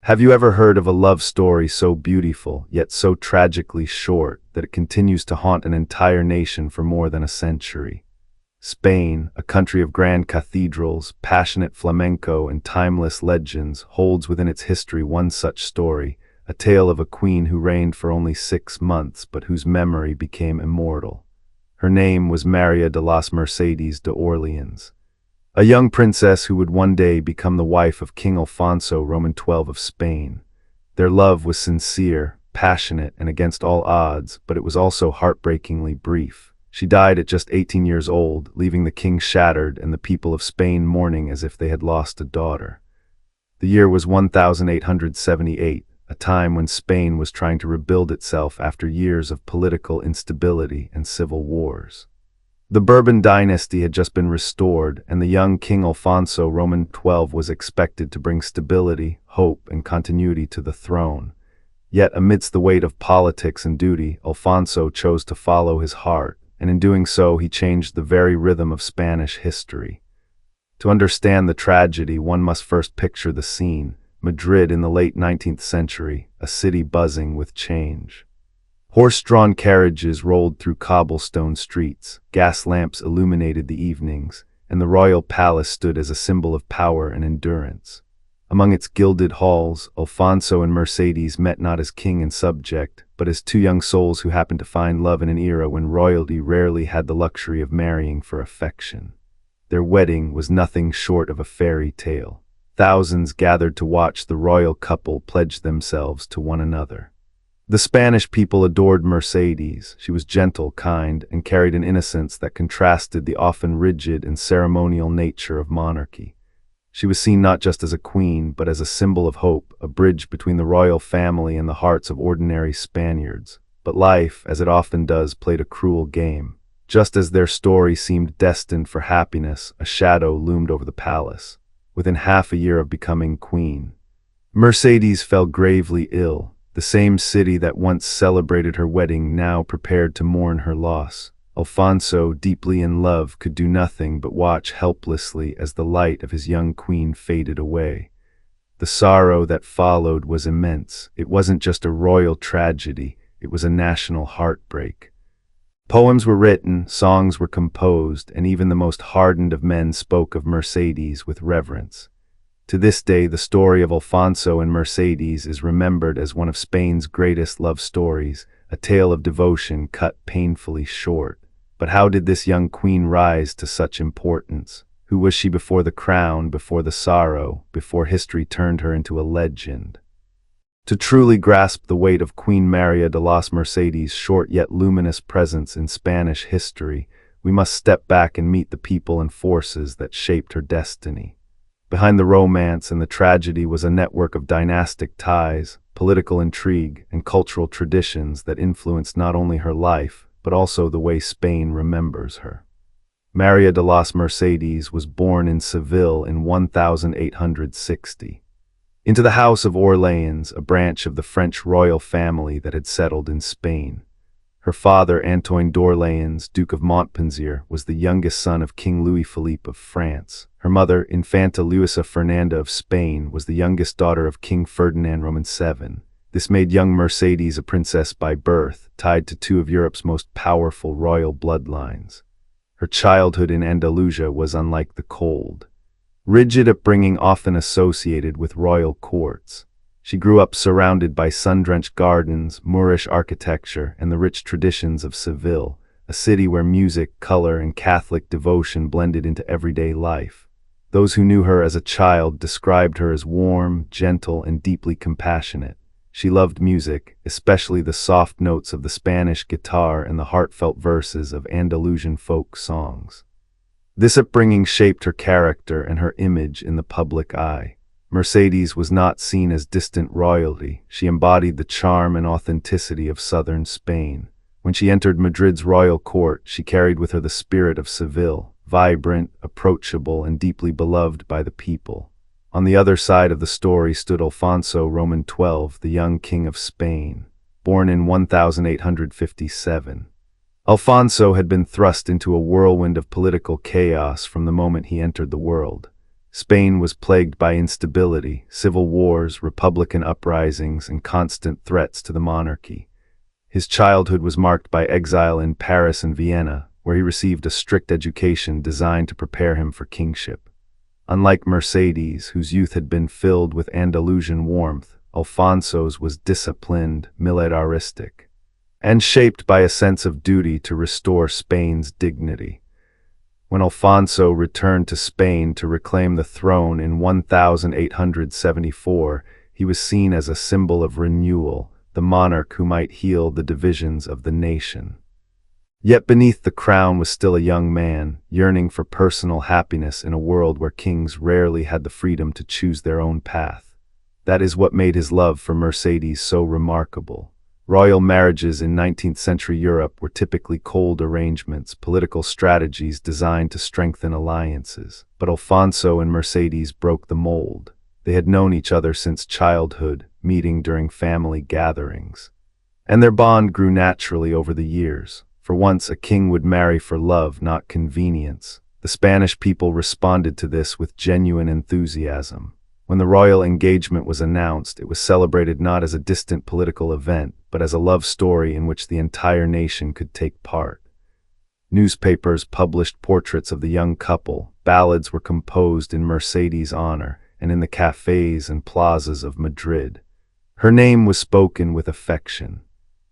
Have you ever heard of a love story so beautiful, yet so tragically short, that it continues to haunt an entire nation for more than a century? Spain, a country of grand cathedrals, passionate flamenco, and timeless legends, holds within its history one such story, a tale of a queen who reigned for only 6 months, but whose memory became immortal. Her name was Maria de las Mercedes de Orleans, a young princess who would one day become the wife of King Alfonso XII of Spain. Their love was sincere, passionate, and against all odds, but it was also heartbreakingly brief. She died at just 18 years old, leaving the king shattered and the people of Spain mourning as if they had lost a daughter. The year was 1878, a time when Spain was trying to rebuild itself after years of political instability and civil wars. The Bourbon dynasty had just been restored, and the young King Alfonso XII was expected to bring stability, hope, and continuity to the throne. Yet, amidst the weight of politics and duty, Alfonso chose to follow his heart, and in doing so he changed the very rhythm of Spanish history. To understand the tragedy, one must first picture the scene: Madrid in the late 19th century, a city buzzing with change. Horse-drawn carriages rolled through cobblestone streets, gas lamps illuminated the evenings, and the royal palace stood as a symbol of power and endurance. Among its gilded halls, Alfonso and Mercedes met not as king and subject, but as two young souls who happened to find love in an era when royalty rarely had the luxury of marrying for affection. Their wedding was nothing short of a fairy tale. Thousands gathered to watch the royal couple pledge themselves to one another. The Spanish people adored Mercedes. She was gentle, kind, and carried an innocence that contrasted the often rigid and ceremonial nature of monarchy. She was seen not just as a queen, but as a symbol of hope, a bridge between the royal family and the hearts of ordinary Spaniards. But life, as it often does, played a cruel game. Just as their story seemed destined for happiness, a shadow loomed over the palace. Within half a year of becoming queen, Mercedes fell gravely ill. The same city that once celebrated her wedding now prepared to mourn her loss. Alfonso, deeply in love, could do nothing but watch helplessly as the light of his young queen faded away. The sorrow that followed was immense. It wasn't just a royal tragedy, it was a national heartbreak. Poems were written, songs were composed, and even the most hardened of men spoke of Mercedes with reverence. To this day, the story of Alfonso and Mercedes is remembered as one of Spain's greatest love stories, a tale of devotion cut painfully short. But how did this young queen rise to such importance? Who was she before the crown, before the sorrow, before history turned her into a legend? To truly grasp the weight of Queen María de las Mercedes' short yet luminous presence in Spanish history, we must step back and meet the people and forces that shaped her destiny. Behind the romance and the tragedy was a network of dynastic ties, political intrigue, and cultural traditions that influenced not only her life, but also the way Spain remembers her. María de las Mercedes was born in Seville in 1860. Into the House of Orleans, a branch of the French royal family that had settled in Spain. Her father, Antoine d'Orléans, Duke of Montpensier, was the youngest son of King Louis-Philippe of France. Her mother, Infanta Luisa Fernanda of Spain, was the youngest daughter of King Ferdinand VII. This made young Mercedes a princess by birth, tied to two of Europe's most powerful royal bloodlines. Her childhood in Andalusia was unlike the cold, rigid upbringing often associated with royal courts. She grew up surrounded by sun-drenched gardens, Moorish architecture, and the rich traditions of Seville, a city where music, color, and Catholic devotion blended into everyday life. Those who knew her as a child described her as warm, gentle, and deeply compassionate. She loved music, especially the soft notes of the Spanish guitar and the heartfelt verses of Andalusian folk songs. This upbringing shaped her character and her image in the public eye. Mercedes was not seen as distant royalty. She embodied the charm and authenticity of southern Spain. When she entered Madrid's royal court, she carried with her the spirit of Seville, vibrant, approachable, and deeply beloved by the people. On the other side of the story stood Alfonso XII, the young king of Spain, born in 1857. Alfonso had been thrust into a whirlwind of political chaos from the moment he entered the world. Spain was plagued by instability, civil wars, republican uprisings, and constant threats to the monarchy. His childhood was marked by exile in Paris and Vienna, where he received a strict education designed to prepare him for kingship. Unlike Mercedes, whose youth had been filled with Andalusian warmth, Alfonso's was disciplined, militaristic, and shaped by a sense of duty to restore Spain's dignity. When Alfonso returned to Spain to reclaim the throne in 1874, he was seen as a symbol of renewal, the monarch who might heal the divisions of the nation. Yet beneath the crown was still a young man, yearning for personal happiness in a world where kings rarely had the freedom to choose their own path. That is what made his love for Mercedes so remarkable. Royal marriages in 19th-century Europe were typically cold arrangements, political strategies designed to strengthen alliances. But Alfonso and Mercedes broke the mold. They had known each other since childhood, meeting during family gatherings. And their bond grew naturally over the years. For once, a king would marry for love, not convenience. The Spanish people responded to this with genuine enthusiasm. When the royal engagement was announced, it was celebrated not as a distant political event, but as a love story in which the entire nation could take part. Newspapers published portraits of the young couple, ballads were composed in Mercedes' honor, and in the cafes and plazas of Madrid. Her name was spoken with affection.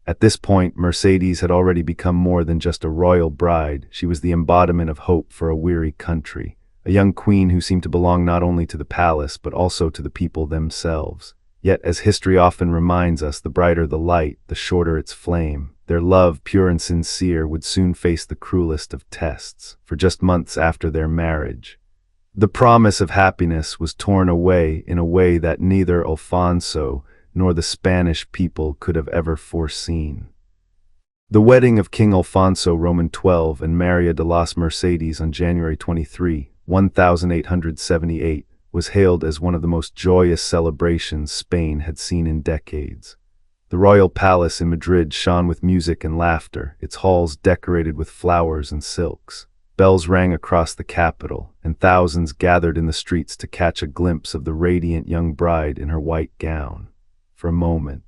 At this point, Mercedes had already become more than just a royal bride. She was the embodiment of hope for a weary country. A young queen who seemed to belong not only to the palace but also to the people themselves. Yet, as history often reminds us, the brighter the light, the shorter its flame. Their love, pure and sincere, would soon face the cruelest of tests. For just months after their marriage, the promise of happiness was torn away in a way that neither Alfonso nor the Spanish people could have ever foreseen. The wedding of King Alfonso Roman XII and María de las Mercedes on January 23, 1878, was hailed as one of the most joyous celebrations Spain had seen in decades. The royal palace in Madrid shone with music and laughter, its halls decorated with flowers and silks. Bells rang across the capital, and thousands gathered in the streets to catch a glimpse of the radiant young bride in her white gown. For a moment,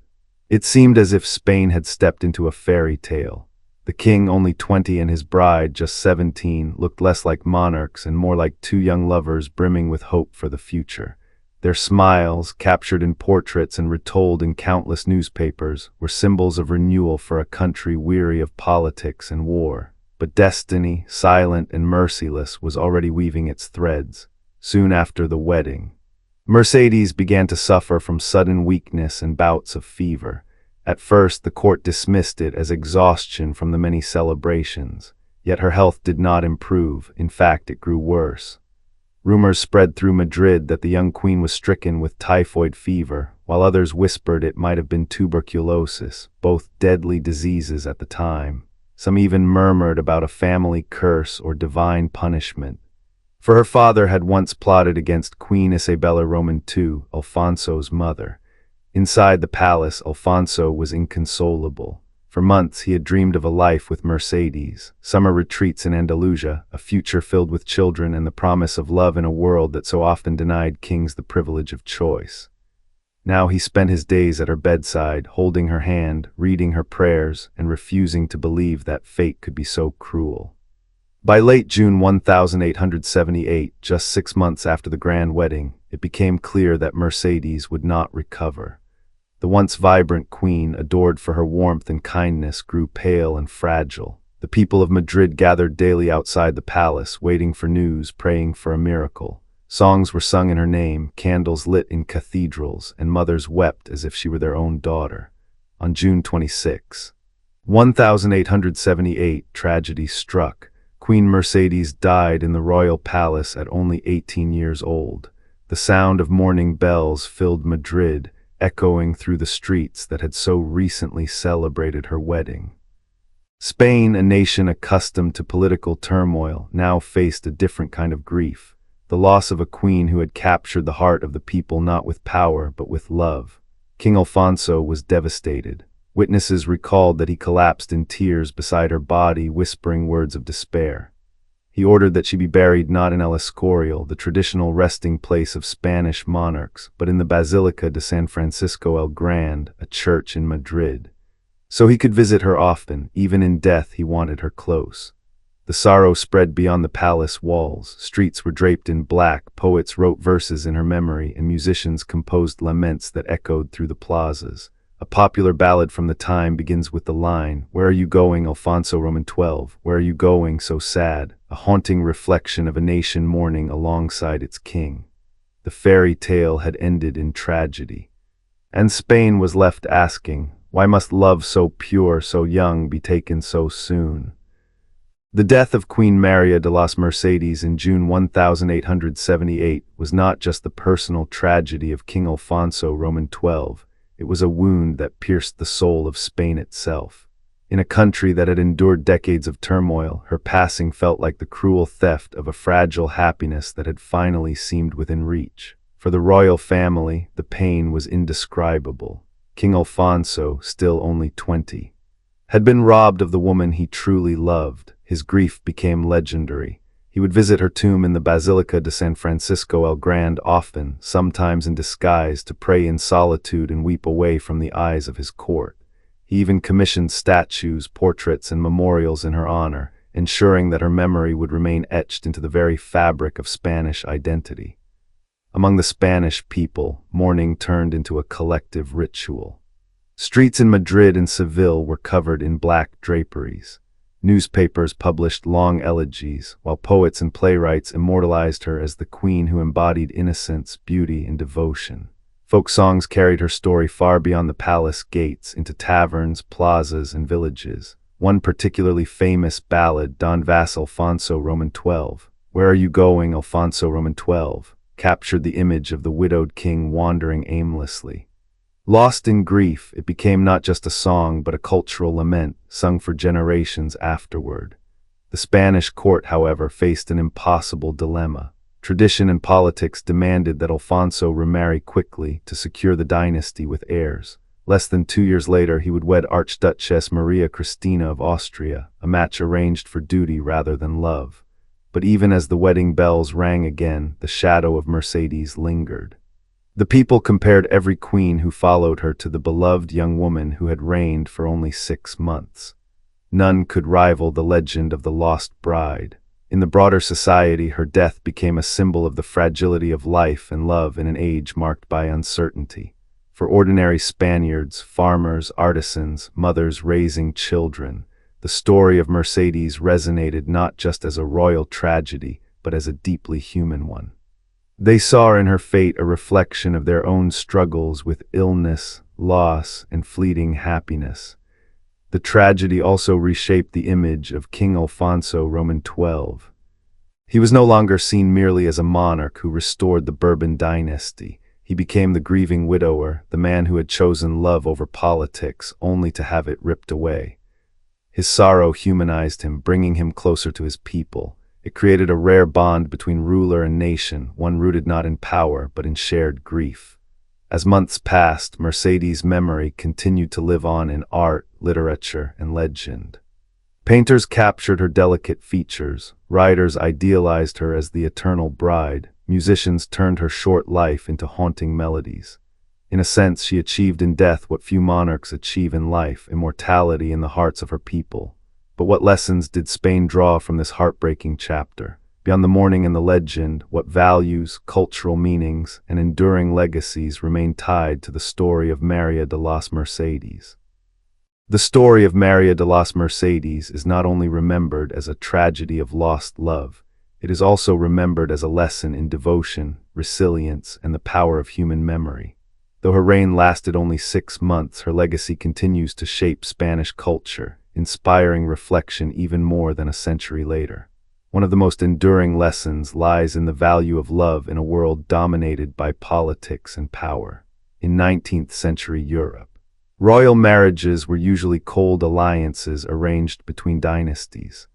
it seemed as if Spain had stepped into a fairy tale. The king, only 20, and his bride, just 17, looked less like monarchs and more like two young lovers brimming with hope for the future. Their smiles, captured in portraits and retold in countless newspapers, were symbols of renewal for a country weary of politics and war. But destiny, silent and merciless, was already weaving its threads. Soon after the wedding, Mercedes began to suffer from sudden weakness and bouts of fever. At first, the court dismissed it as exhaustion from the many celebrations, yet her health did not improve. In fact, it grew worse. Rumors spread through Madrid that the young queen was stricken with typhoid fever, while others whispered it might have been tuberculosis, both deadly diseases at the time. Some even murmured about a family curse or divine punishment. For her father had once plotted against Queen Isabella Roman II, Alfonso's mother. Inside the palace, Alfonso was inconsolable. For months he had dreamed of a life with Mercedes, summer retreats in Andalusia, a future filled with children, and the promise of love in a world that so often denied kings the privilege of choice. Now he spent his days at her bedside, holding her hand, reading her prayers, and refusing to believe that fate could be so cruel. By late June 1878, just 6 months after the grand wedding, it became clear that Mercedes would not recover. The once vibrant queen, adored for her warmth and kindness, grew pale and fragile. The people of Madrid gathered daily outside the palace, waiting for news, praying for a miracle. Songs were sung in her name, candles lit in cathedrals, and mothers wept as if she were their own daughter. On June 26, 1878, tragedy struck. Queen Mercedes died in the royal palace at only 18 years old. The sound of morning bells filled Madrid, echoing through the streets that had so recently celebrated her wedding. Spain, a nation accustomed to political turmoil, now faced a different kind of grief. The loss of a queen who had captured the heart of the people not with power but with love. King Alfonso was devastated. Witnesses recalled that he collapsed in tears beside her body, whispering words of despair. He ordered that she be buried not in El Escorial, the traditional resting place of Spanish monarchs, but in the Basilica de San Francisco el Grande, a church in Madrid. So he could visit her often. Even in death he wanted her close. The sorrow spread beyond the palace walls. Streets were draped in black, poets wrote verses in her memory, and musicians composed laments that echoed through the plazas. A popular ballad from the time begins with the line, "Where are you going, Alfonso XII? Where are you going so sad?" A haunting reflection of a nation mourning alongside its king. The fairy tale had ended in tragedy. And Spain was left asking, why must love so pure, so young, be taken so soon? The death of Queen María de las Mercedes in June 1878 was not just the personal tragedy of King Alfonso XII. It was a wound that pierced the soul of Spain itself. In a country that had endured decades of turmoil, her passing felt like the cruel theft of a fragile happiness that had finally seemed within reach. For the royal family, the pain was indescribable. King Alfonso, still only 20, had been robbed of the woman he truly loved. His grief became legendary. He would visit her tomb in the Basilica de San Francisco el Grande often, sometimes in disguise, to pray in solitude and weep away from the eyes of his court. He even commissioned statues, portraits, and memorials in her honor, ensuring that her memory would remain etched into the very fabric of Spanish identity. Among the Spanish people, mourning turned into a collective ritual. Streets in Madrid and Seville were covered in black draperies. Newspapers published long elegies, while poets and playwrights immortalized her as the queen who embodied innocence, beauty, and devotion. Folk songs carried her story far beyond the palace gates, into taverns, plazas, and villages. One particularly famous ballad, Don Vas Alfonso XII, "Where are you going, Alfonso XII?" captured the image of the widowed king wandering aimlessly. Lost in grief, it became not just a song but a cultural lament, sung for generations afterward. The Spanish court, however, faced an impossible dilemma. Tradition and politics demanded that Alfonso remarry quickly to secure the dynasty with heirs. Less than 2 years later, he would wed Archduchess Maria Cristina of Austria, a match arranged for duty rather than love. But even as the wedding bells rang again, the shadow of Mercedes lingered. The people compared every queen who followed her to the beloved young woman who had reigned for only 6 months. None could rival the legend of the lost bride. In the broader society, her death became a symbol of the fragility of life and love in an age marked by uncertainty. For ordinary Spaniards, farmers, artisans, mothers raising children, the story of Mercedes resonated not just as a royal tragedy, but as a deeply human one. They saw in her fate a reflection of their own struggles with illness, loss, and fleeting happiness. The tragedy also reshaped the image of King Alfonso XII. He was no longer seen merely as a monarch who restored the Bourbon dynasty. He became the grieving widower, the man who had chosen love over politics, only to have it ripped away. His sorrow humanized him, bringing him closer to his people. It created a rare bond between ruler and nation, one rooted not in power, but in shared grief. As months passed, Mercedes' memory continued to live on in art, literature, and legend. Painters captured her delicate features, writers idealized her as the eternal bride, musicians turned her short life into haunting melodies. In a sense, she achieved in death what few monarchs achieve in life, immortality in the hearts of her people. But what lessons did Spain draw from this heartbreaking chapter? Beyond the mourning and the legend, what values, cultural meanings, and enduring legacies remain tied to the story of María de las Mercedes? The story of María de las Mercedes is not only remembered as a tragedy of lost love, it is also remembered as a lesson in devotion, resilience, and the power of human memory. Though her reign lasted only 6 months, her legacy continues to shape Spanish culture, inspiring reflection even more than a century later. One of the most enduring lessons lies in the value of love in a world dominated by politics and power. In 19th century Europe, royal marriages were usually cold alliances arranged between dynasties.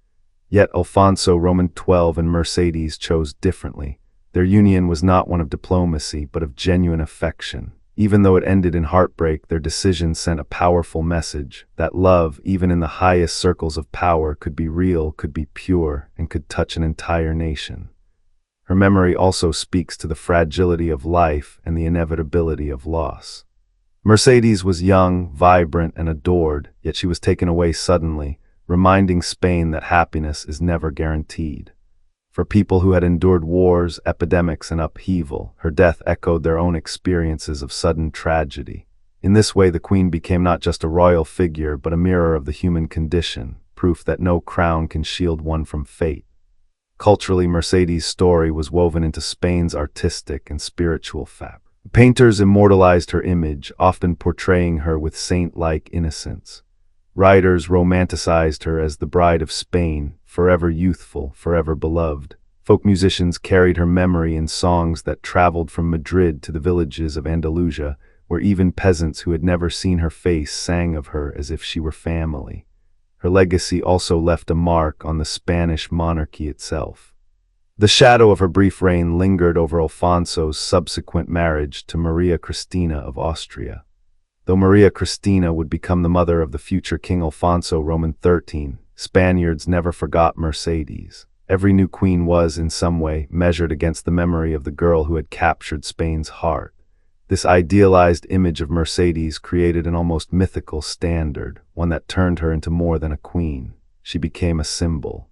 Yet Alfonso XII and Mercedes chose differently. Their union was not one of diplomacy, but of genuine affection. Even though it ended in heartbreak, their decision sent a powerful message that love, even in the highest circles of power, could be real, could be pure, and could touch an entire nation. Her memory also speaks to the fragility of life and the inevitability of loss. Mercedes was young, vibrant, and adored, yet she was taken away suddenly, reminding Spain that happiness is never guaranteed. For people who had endured wars, epidemics, and upheaval, her death echoed their own experiences of sudden tragedy. In this way, the Queen became not just a royal figure, but a mirror of the human condition, proof that no crown can shield one from fate. Culturally, Mercedes' story was woven into Spain's artistic and spiritual fabric. Painters immortalized her image, often portraying her with saint-like innocence. Writers romanticized her as the bride of Spain, forever youthful, forever beloved. Folk musicians carried her memory in songs that traveled from Madrid to the villages of Andalusia, where even peasants who had never seen her face sang of her as if she were family. Her legacy also left a mark on the Spanish monarchy itself. The shadow of her brief reign lingered over Alfonso's subsequent marriage to Maria Cristina of Austria. Though Maria Cristina would become the mother of the future King Alfonso XIII, Spaniards never forgot Mercedes. Every new queen was, in some way, measured against the memory of the girl who had captured Spain's heart. This idealized image of Mercedes created an almost mythical standard, one that turned her into more than a queen. She became a symbol.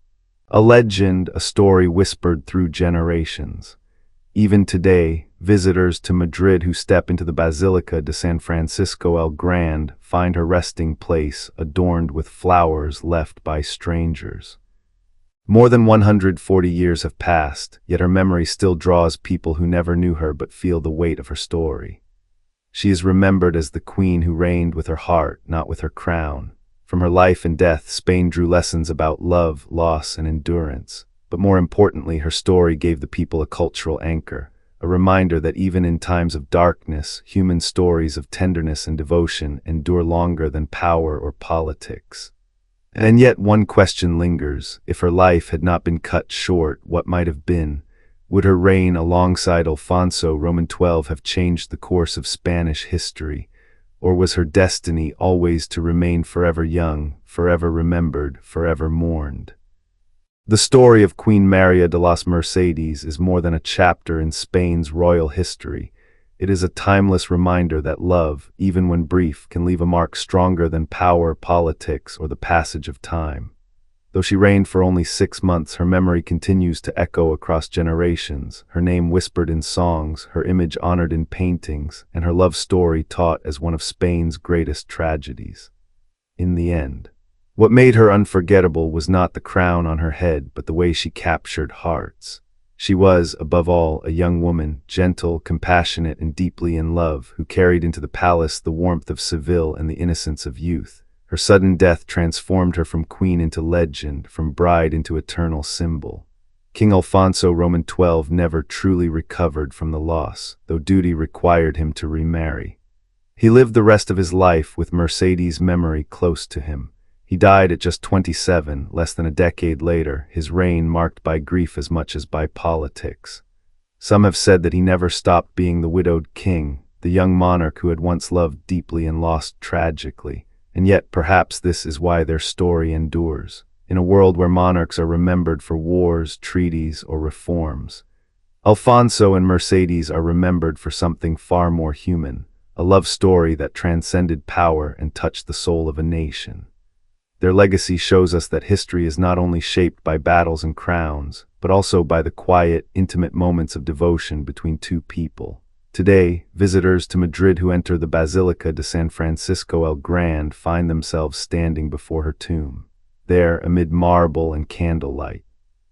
A legend, a story whispered through generations. Even today, visitors to Madrid who step into the Basilica de San Francisco el Grande find her resting place adorned with flowers left by strangers. More than 140 years have passed, yet her memory still draws people who never knew her but feel the weight of her story. She is remembered as the queen who reigned with her heart, not with her crown. From her life and death, Spain drew lessons about love, loss, and endurance. But more importantly, her story gave the people a cultural anchor, a reminder that even in times of darkness, human stories of tenderness and devotion endure longer than power or politics. And yet one question lingers. If her life had not been cut short, what might have been? Would her reign alongside Alfonso XII have changed the course of Spanish history? Or was her destiny always to remain forever young, forever remembered, forever mourned? The story of Queen María de las Mercedes is more than a chapter in Spain's royal history. It is a timeless reminder that love, even when brief, can leave a mark stronger than power, politics, or the passage of time. Though she reigned for only 6 months, her memory continues to echo across generations, her name whispered in songs, her image honored in paintings, and her love story taught as one of Spain's greatest tragedies. In the end, what made her unforgettable was not the crown on her head, but the way she captured hearts. She was, above all, a young woman, gentle, compassionate, and deeply in love, who carried into the palace the warmth of Seville and the innocence of youth. Her sudden death transformed her from queen into legend, from bride into eternal symbol. King Alfonso XII never truly recovered from the loss, though duty required him to remarry. He lived the rest of his life with Mercedes' memory close to him. He died at just 27, less than a decade later, his reign marked by grief as much as by politics. Some have said that he never stopped being the widowed king, the young monarch who had once loved deeply and lost tragically. And yet perhaps this is why their story endures. In a world where monarchs are remembered for wars, treaties, or reforms, Alfonso and Mercedes are remembered for something far more human, a love story that transcended power and touched the soul of a nation. Their legacy shows us that history is not only shaped by battles and crowns, but also by the quiet, intimate moments of devotion between two people. Today, visitors to Madrid who enter the Basilica de San Francisco el Grande find themselves standing before her tomb. There, amid marble and candlelight,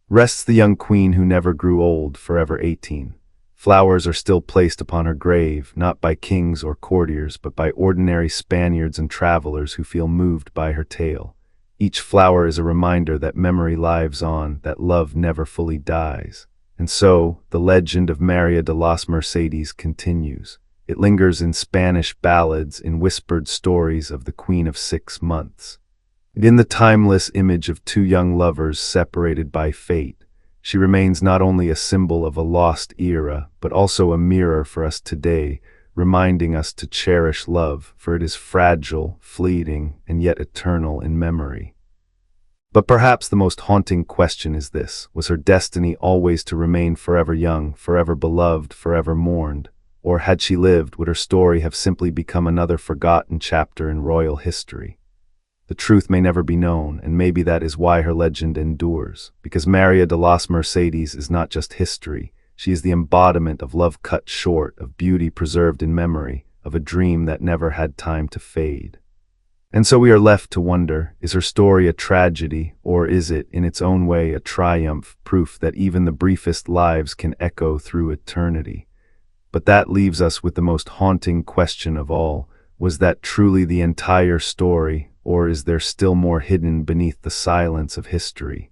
rests the young queen who never grew old, forever 18. Flowers are still placed upon her grave, not by kings or courtiers, but by ordinary Spaniards and travelers who feel moved by her tale. Each flower is a reminder that memory lives on, that love never fully dies. And so, the legend of María de las Mercedes continues. It lingers in Spanish ballads, in whispered stories of the Queen of 6 months. And in the timeless image of two young lovers separated by fate, she remains not only a symbol of a lost era, but also a mirror for us today, reminding us to cherish love, for it is fragile, fleeting, and yet eternal in memory. But perhaps the most haunting question is this: was her destiny always to remain forever young, forever beloved, forever mourned? Or had she lived, would her story have simply become another forgotten chapter in royal history? The truth may never be known, and maybe that is why her legend endures. Because Maria de las Mercedes is not just history, she is the embodiment of love cut short, of beauty preserved in memory, of a dream that never had time to fade. And so we are left to wonder, is her story a tragedy, or is it, in its own way, a triumph, proof that even the briefest lives can echo through eternity? But that leaves us with the most haunting question of all: was that truly the entire story, or is there still more hidden beneath the silence of history?